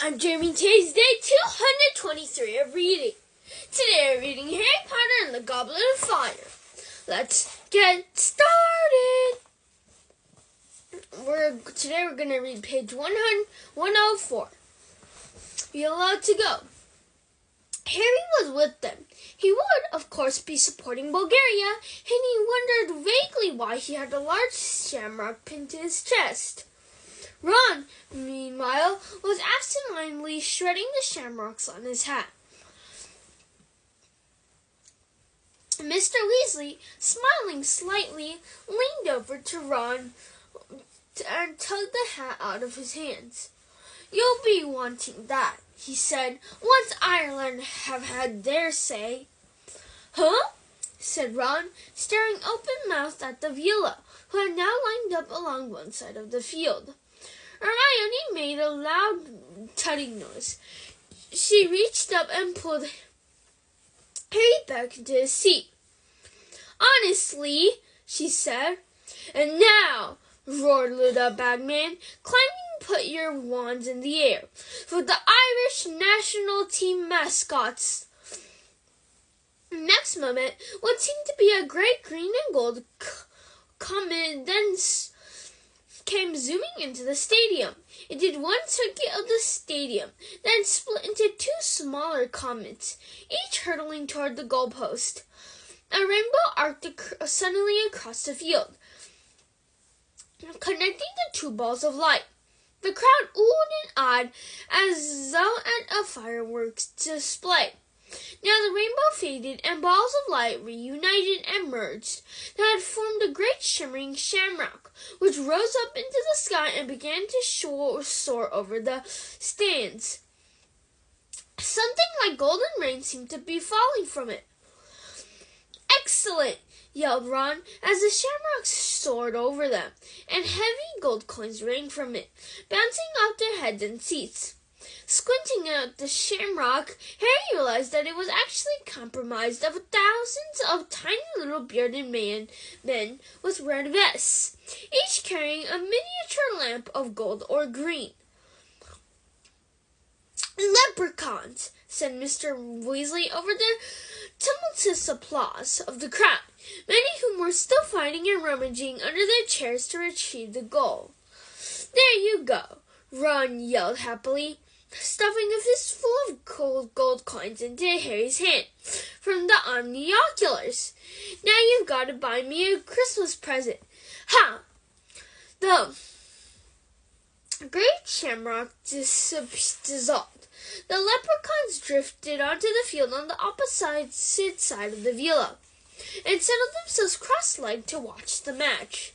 I'm Jeremy. Today's day 223 of reading. Today I'm reading Harry Potter and the Goblet of Fire. Let's get started. Today we're going to read page 104. You're allowed to go. Harry was with them. He would, of course, be supporting Bulgaria, and he wondered vaguely why he had a large shamrock pinned to his chest. Ron, meanwhile, was absentmindedly shredding the shamrocks on his hat. Mr. Weasley, smiling slightly, leaned over to Ron and tugged the hat out of his hands. "You'll be wanting that," he said, "once Ireland have had their say." "Huh?" said Ron, staring open-mouthed at the Viola, who had now lined up along one side of the field. Hermione made a loud tutting noise. She reached up and pulled Harry back into his seat. "Honestly," she said. "And now," roared the Bagman, "climbing, put your wands in the air for the Irish national team mascots." Next moment, what seemed to be a great green and gold comet then came zooming into the stadium. It did one circuit of the stadium, then split into two smaller comets, each hurtling toward the goalpost. A rainbow arced suddenly across the field, connecting the two balls of light. The crowd oohed and awed as though at a fireworks display. Now the rainbow faded, and balls of light reunited and merged. They had formed a great shimmering shamrock, which rose up into the sky and began to soar over the stands. Something like golden rain seemed to be falling from it. "Excellent!" yelled Ron as the shamrocks soared over them, and heavy gold coins rained from it, bouncing off their heads and seats. Squinting at the shamrock, Harry realized that it was actually comprised of thousands of tiny little bearded men with red vests, each carrying a miniature lamp of gold or green. "Leprechauns," said Mr. Weasley over the tumultuous applause of the crowd, many of whom were still fighting and rummaging under their chairs to retrieve the gold. "There you go," Ron yelled happily, stuffing a fistful of gold coins into Harry's hand from the omnioculars. "Now you've got to buy me a Christmas present. Ha!" The great shamrock dissolved. The leprechauns drifted onto the field on the opposite side of the Viola and settled themselves cross-legged to watch the match.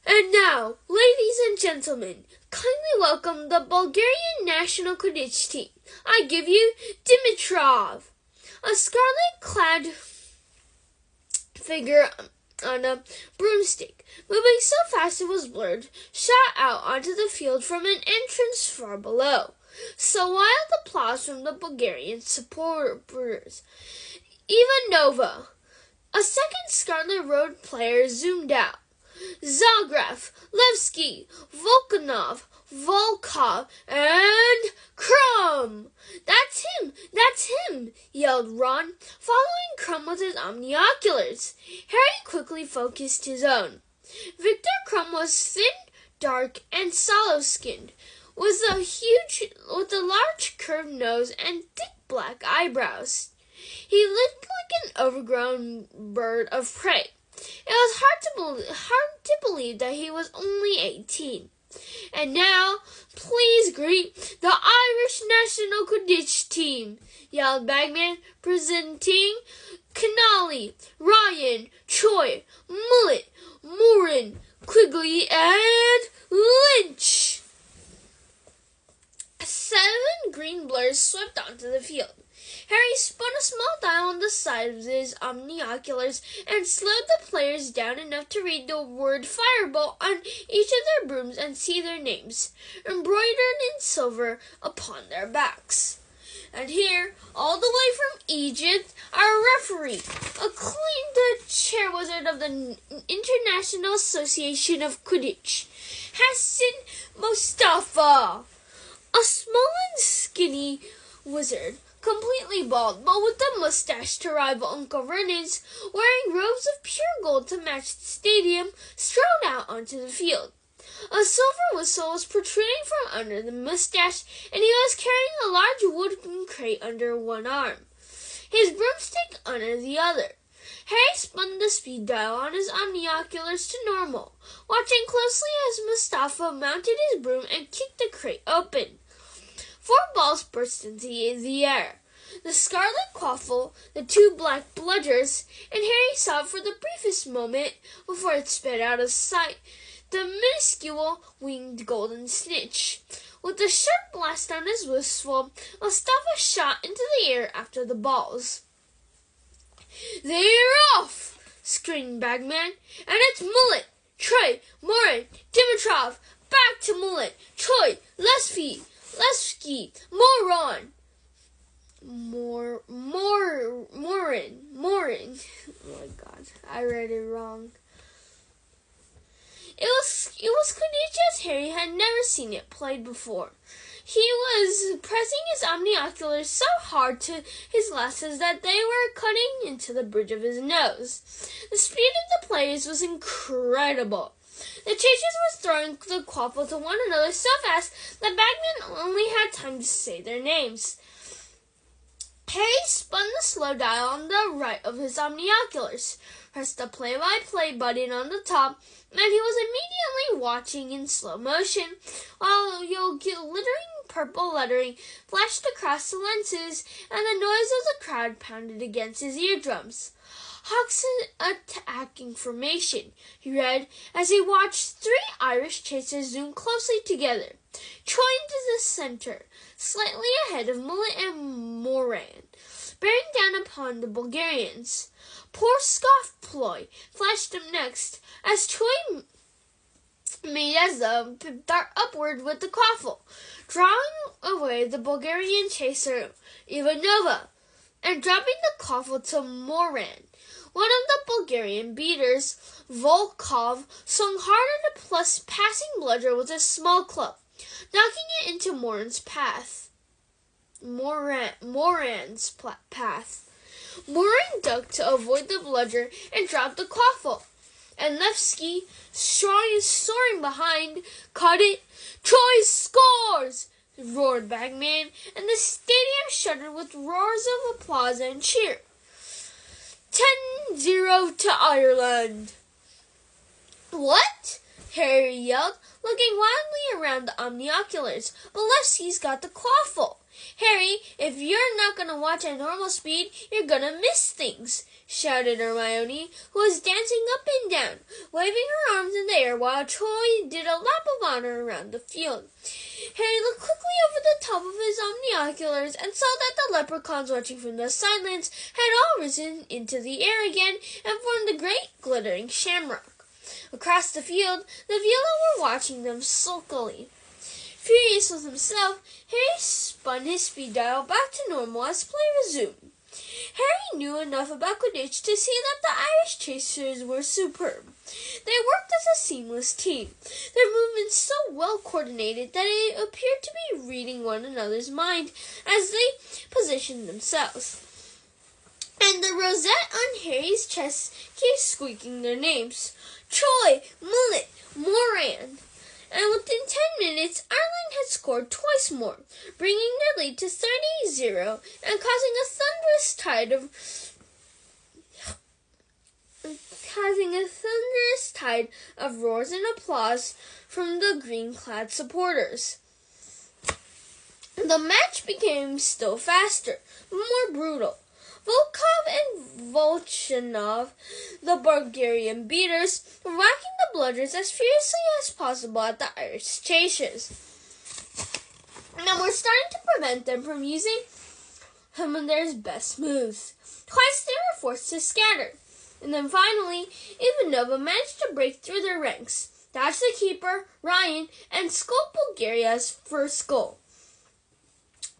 "And now, ladies and gentlemen, kindly welcome the Bulgarian national Quidditch team. I give you Dimitrov." A scarlet-clad figure on a broomstick, moving so fast it was blurred, shot out onto the field from an entrance far below. So wild applause from the Bulgarian supporters. Ivanova, a second Scarlet Road player, zoomed out. "Zagraf, Levski, Volkov, and Crumb!" "That's him!" yelled Ron, following Crumb with his omnioculars. Harry quickly focused his own. Victor Crumb was thin, dark, and sallow-skinned, with a large curved nose and thick black eyebrows. He looked like an overgrown bird of prey. It was hard to believe that he was only 18. "And now, please greet the Irish national Quidditch team," yelled Bagman, presenting Connolly, Ryan, Troy, Mullet, Moran, Quigley, and Lynch. 7 green blurs swept onto the field. Harry spun a small dial on the side of his omnioculars and slowed the players down enough to read the word Firebolt on each of their brooms and see their names, embroidered in silver upon their backs. And here, all the way from Egypt, our referee, acclaimed chair wizard of the International Association of Quidditch, Hassan Mustafa. A small and skinny wizard, completely bald, but with a mustache to rival Uncle Vernon's, wearing robes of pure gold to match the stadium, strode out onto the field. A silver whistle was protruding from under the mustache, and he was carrying a large wooden crate under one arm, his broomstick under the other. Harry spun the speed dial on his omnioculars to normal, watching closely as Mustafa mounted his broom and kicked the crate open. 4 balls burst into the air. The scarlet quaffle, the 2 black bludgers, and Harry saw for the briefest moment, before it sped out of sight, the minuscule winged golden snitch. With a sharp blast on his whistle, Mustafa shot into the air after the balls. "They're off!" screamed Bagman. "And it's Mullet, Troy, Morin, Dimitrov, back to Mullet, Troy, Lesky, Morin. Morin. Oh my God, I read it wrong. It was Quidditch as Harry had never seen it played before. He was pressing his omnioculars so hard to his glasses that they were cutting into the bridge of his nose. The speed of the players was incredible. The chasers were throwing the quaffle to one another so fast that Bagman only had time to say their names. Harry spun the slow dial on the right of his omnioculars, pressed the play-by-play button on the top, and he was immediately watching in slow motion, while glittering purple lettering flashed across the lenses, and the noise of the crowd pounded against his eardrums. "Hawks attacking formation," he read, as he watched 3 Irish chasers zoom closely together. Troy into the center, slightly ahead of Mullet and Moran, bearing down upon the Bulgarians. Poor Scoffploy flashed up next, as Troy made as though to dart upward with the quaffle, drawing away the Bulgarian chaser Ivanova, and dropping the quaffle to Moran. One of the Bulgarian beaters, Volkov, swung hard at a passing bludger with a small club, knocking it into Moran's path. Moran ducked to avoid the bludger and dropped the quaffle, and Levski, soaring behind, caught it. "Troy scores!" roared Bagman, and the stadium shuddered with roars of applause and cheer. 10-0 to Ireland. "What?" Harry yelled, looking wildly around the omnioculars. "But Levski's got the quaffle." "Harry, if you're not going to watch at normal speed, you're going to miss things," shouted Hermione, who was dancing up and down, waving her arms in the air while Troy did a lap of honor around the field. Harry looked quickly over the top of his omnioculars and saw that the leprechauns watching from the sidelines had all risen into the air again and formed a great glittering shamrock. Across the field, the Vila were watching them sulkily. Furious with himself, Harry spun his speed dial back to normal as play resumed. Harry knew enough about Quidditch to see that the Irish chasers were superb. They worked as a seamless team, their movements so well coordinated that it appeared to be reading one another's mind as they positioned themselves. And the rosette on Harry's chest kept squeaking their names: Troy, Mullet, Moran. And within 10 minutes, Ireland had scored twice more, bringing their lead to 30-0 and causing a thunderous tide of roars and applause from the green-clad supporters. The match became still faster, more brutal. Volkov and Volchanov, the Bulgarian beaters, were whacking the bludgers as furiously as possible at the Irish chasers, and were starting to prevent them from using some of their best moves. Twice they were forced to scatter, and then finally, Ivanova managed to break through their ranks, dodge the keeper, Ryan, and scold Bulgaria's first goal.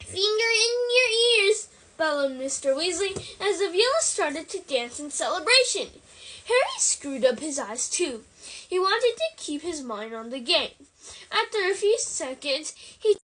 "Finger in your ears!" bellowed Mr. Weasley as the Viola started to dance in celebration. Harry screwed up his eyes too. He wanted to keep his mind on the game. After a few seconds, he